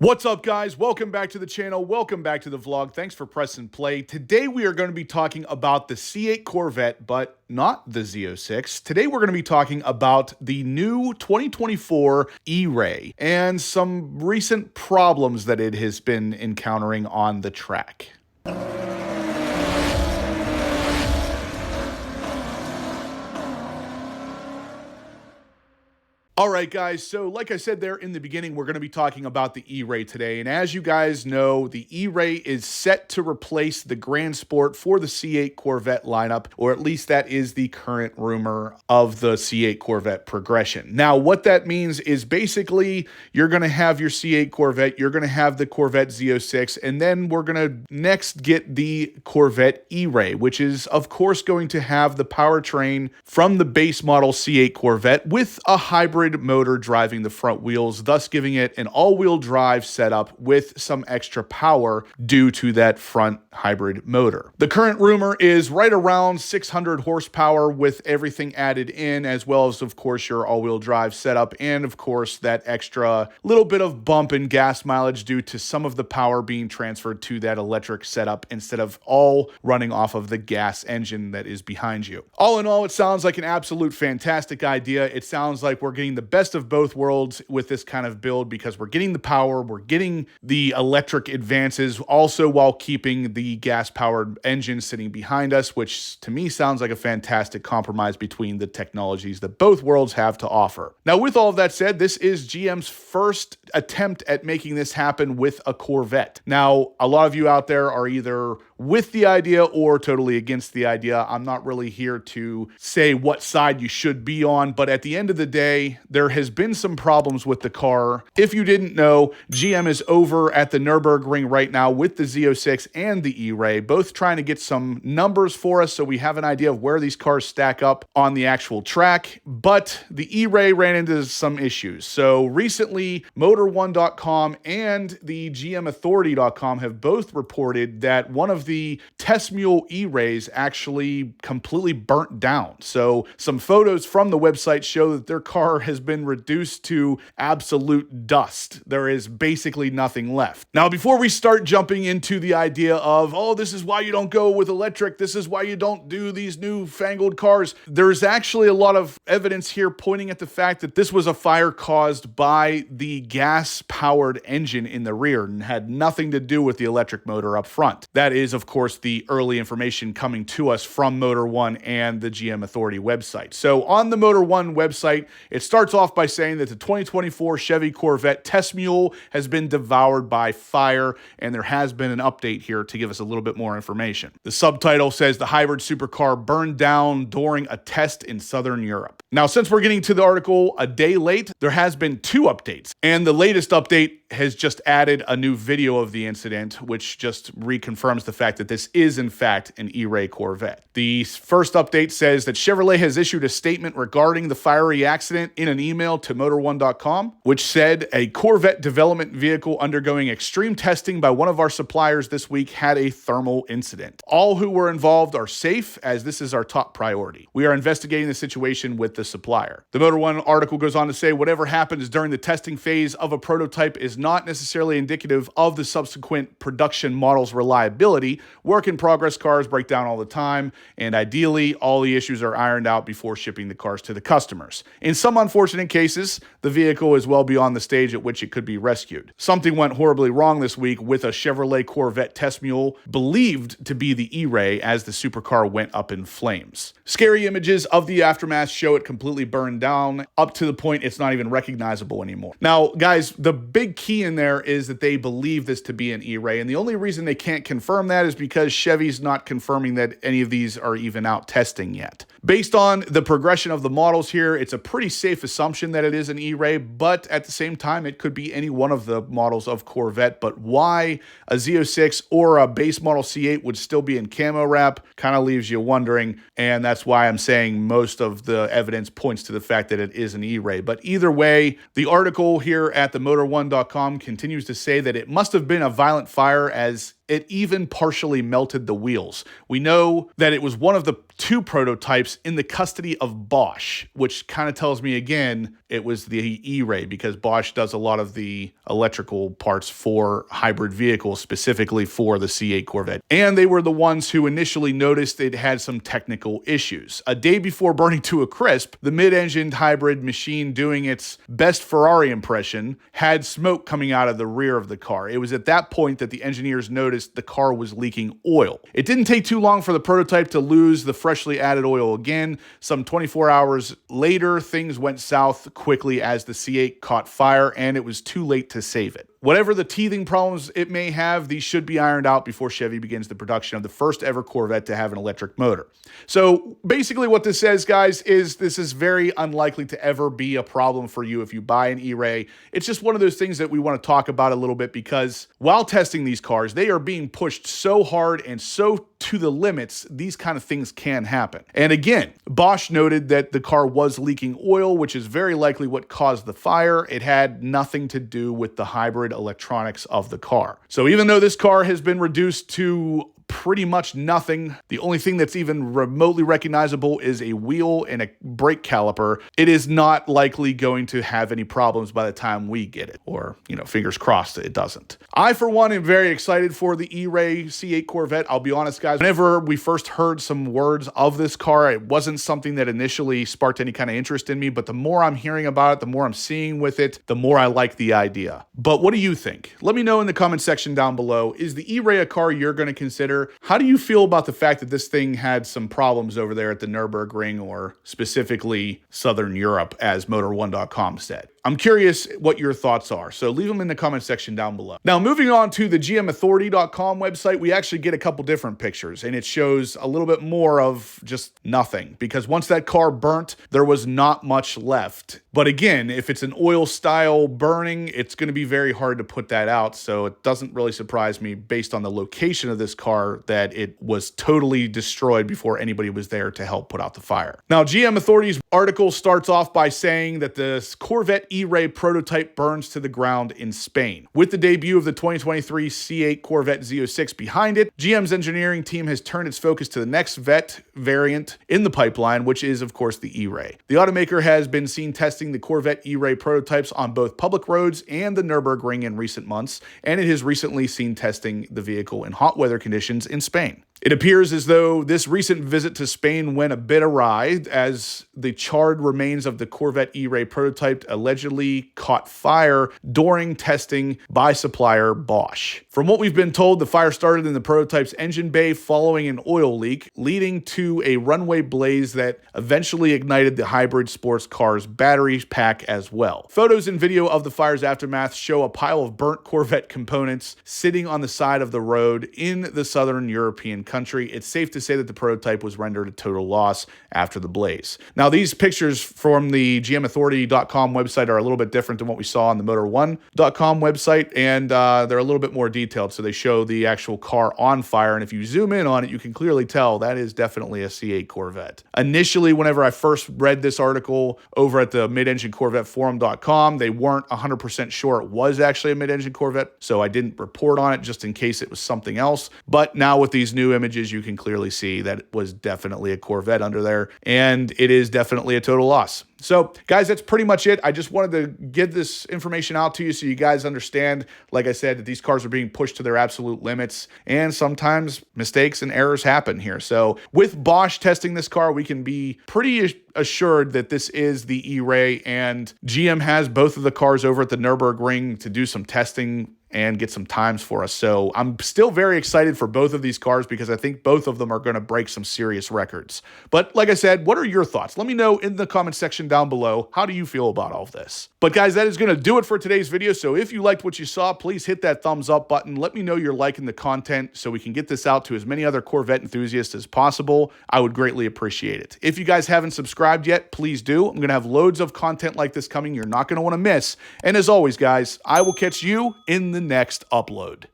What's up, guys? Welcome back to the channel. Welcome back to the vlog. Thanks for pressing play. Today we are going to be talking about the C8 Corvette, but not the Z06. Today we're going to be talking about the new 2024 E-Ray and some recent problems that it has been encountering on the track. All right, guys, so like I said there in the beginning, we're going to be talking about the E-Ray today. And as you guys know, the E-Ray is set to replace the Grand Sport for the C8 Corvette lineup, or at least that is the current rumor of the C8 Corvette progression. Now, what that means is basically you're going to have your C8 Corvette, you're going to have the Corvette Z06, and then we're going to next get the Corvette E-Ray, which is, of course, going to have the powertrain from the base model C8 Corvette with a hybrid motor driving the front wheels, thus giving it an all-wheel drive setup with some extra power due to that front hybrid motor. The current rumor is right around 600 horsepower with everything added in, as well as, of course, your all-wheel drive setup, and, of course, that extra little bit of bump in gas mileage due to some of the power being transferred to that electric setup instead of all running off of the gas engine that is behind you. All in all, it sounds like an absolute fantastic idea. It sounds like we're getting the best of both worlds with this kind of build because we're getting the power, we're getting the electric advances, also while keeping the gas-powered engine sitting behind us, which to me sounds like a fantastic compromise between the technologies that both worlds have to offer. Now, with all of that said, this is GM's first attempt at making this happen with a Corvette. Now, a lot of you out there are either with the idea or totally against the idea. I'm not really here to say what side you should be on, but at the end of the day, there has been some problems with the car. If you didn't know, GM is over at the Nürburgring right now with the Z06 and the E-Ray, both trying to get some numbers for us so we have an idea of where these cars stack up on the actual track, but the E-Ray ran into some issues. So recently, Motor1.com and the GMAuthority.com have both reported that one of the test mule E-Rays actually completely burnt down. So some photos from the website show that their car has been reduced to absolute dust. There is basically nothing left. Now, before we start jumping into the idea of, oh, this is why you don't go with electric, this is why you don't do these newfangled cars, there's actually a lot of evidence here pointing at the fact that this was a fire caused by the gas-powered engine in the rear and had nothing to do with the electric motor up front. That is, of course, the early information coming to us from Motor One and the GM Authority website. So on the Motor One website, it starts off by saying that the 2024 Chevy Corvette test mule has been devoured by fire, and there has been an update here to give us a little bit more information. The subtitle says the hybrid supercar burned down during a test in Southern Europe. Now, since we're getting to the article a day late, there has been two updates, and the latest update has just added a new video of the incident, which just reconfirms the fact that this is, in fact, an E-Ray Corvette. The first update says that Chevrolet has issued a statement regarding the fiery accident in an email to Motor1.com, which said a Corvette development vehicle undergoing extreme testing by one of our suppliers this week had a thermal incident. All who were involved are safe, as this is our top priority. We are investigating the situation with the supplier. The Motor One article goes on to say whatever happens during the testing phase of a prototype is not necessarily indicative of the subsequent production model's reliability. Work in progress cars break down all the time, and ideally, all the issues are ironed out before shipping the cars to the customers. In some unfortunate cases, the vehicle is well beyond the stage at which it could be rescued. Something went horribly wrong this week with a Chevrolet Corvette test mule believed to be the E-Ray as the supercar went up in flames. Scary images of the aftermath show it completely burned down up to the point it's not even recognizable anymore. Now, guys, the big key in there is that they believe this to be an E-Ray, and the only reason they can't confirm that is because Chevy's not confirming that any of these are even out testing yet. Based on the progression of the models here, it's a pretty safe assumption that it is an E-Ray, but at the same time, it could be any one of the models of Corvette. But why a Z06 or a base model C8 would still be in camo wrap kind of leaves you wondering, and that's why I'm saying most of the evidence points to the fact that it is an E-Ray. But either way, the article here at the Motor1.com continues to say that it must have been a violent fire, as it even partially melted the wheels. We know that it was one of the 2 prototypes in the custody of Bosch, which kind of tells me again, it was the E-Ray, because Bosch does a lot of the electrical parts for hybrid vehicles, specifically for the C8 Corvette. And they were the ones who initially noticed it had some technical issues. A day before burning to a crisp, the mid-engined hybrid machine, doing its best Ferrari impression, had smoke coming out of the rear of the car. It was at that point that the engineers noticed the car was leaking oil. It didn't take too long for the prototype to lose the freshly added oil again. Some 24 hours later, things went south quickly as the C8 caught fire, and it was too late to save it. Whatever the teething problems it may have, these should be ironed out before Chevy begins the production of the first ever Corvette to have an electric motor. So basically what this says, guys, is this is very unlikely to ever be a problem for you if you buy an E-Ray. It's just one of those things that we want to talk about a little bit, because while testing these cars, they are being pushed so hard and so to the limits, these kind of things can happen. And again, Bosch noted that the car was leaking oil, which is very likely what caused the fire. It had nothing to do with the hybrid electronics of the car. So even though this car has been reduced to pretty much nothing, the only thing that's even remotely recognizable is a wheel and a brake caliper, it is not likely going to have any problems by the time we get it, or, fingers crossed that it doesn't. I, for one, am very excited for the E-Ray C8 Corvette. I'll be honest, guys, whenever we first heard some words of this car, it wasn't something that initially sparked any kind of interest in me, but the more I'm hearing about it, the more I'm seeing with it, the more I like the idea. But what do you think? Let me know in the comment section down below. Is the E-Ray a car you're going to consider? How do you feel about the fact that this thing had some problems over there at the Nürburgring, or specifically Southern Europe, as Motor1.com said? I'm curious what your thoughts are, so leave them in the comment section down below. Now, moving on to the GMauthority.com website, we actually get a couple different pictures, and it shows a little bit more of just nothing, because once that car burnt, there was not much left. But again, if it's an oil style burning, it's going to be very hard to put that out, so it doesn't really surprise me, based on the location of this car, that it was totally destroyed before anybody was there to help put out the fire. Now, GM Authority's article starts off by saying that the Corvette E-Ray prototype burns to the ground in Spain. With the debut of the 2023 C8 Corvette Z06 behind it, GM's engineering team has turned its focus to the next Vette variant in the pipeline, which is, of course, the E-Ray. The automaker has been seen testing the Corvette E-Ray prototypes on both public roads and the Nürburgring in recent months, and it has recently seen testing the vehicle in hot weather conditions in Spain. It appears as though this recent visit to Spain went a bit awry, as the charred remains of the Corvette E-Ray prototype allegedly caught fire during testing by supplier Bosch. From what we've been told, the fire started in the prototype's engine bay following an oil leak, leading to a runway blaze that eventually ignited the hybrid sports car's battery pack as well. Photos and video of the fire's aftermath show a pile of burnt Corvette components sitting on the side of the road in the southern European country. It's safe to say that the prototype was rendered a total loss after the blaze. Now, these pictures from the GMauthority.com website are a little bit different than what we saw on the Motor1.com website, and they're a little bit more detailed, so they show the actual car on fire, and if you zoom in on it, you can clearly tell that is definitely a C8 Corvette. Initially, whenever I first read this article over at the mid-engine Corvette forum.com, they weren't 100% sure it was actually a mid-engine Corvette, so I didn't report on it just in case it was something else. But now with these new images, you can clearly see that it was definitely a Corvette under there, and it is definitely a total loss. So, guys, that's pretty much it. I just wanted to get this information out to you so you guys understand, like I said, that these cars are being pushed to their absolute limits, and sometimes mistakes and errors happen here. So, with Bosch testing this car, we can be pretty assured that this is the E-Ray, and GM has both of the cars over at the Nürburgring to do some testing and get some times for us. So I'm still very excited for both of these cars, because I think both of them are going to break some serious records. But like I said, what are your thoughts? Let me know in the comment section down below. How do you feel about all of this? But guys, that is going to do it for today's video. So if you liked what you saw, please hit that thumbs up button. Let me know you're liking the content so we can get this out to as many other Corvette enthusiasts as possible. I would greatly appreciate it. If you guys haven't subscribed yet, please do. I'm going to have loads of content like this coming. You're not going to want to miss. And as always, guys, I will catch you in the next upload.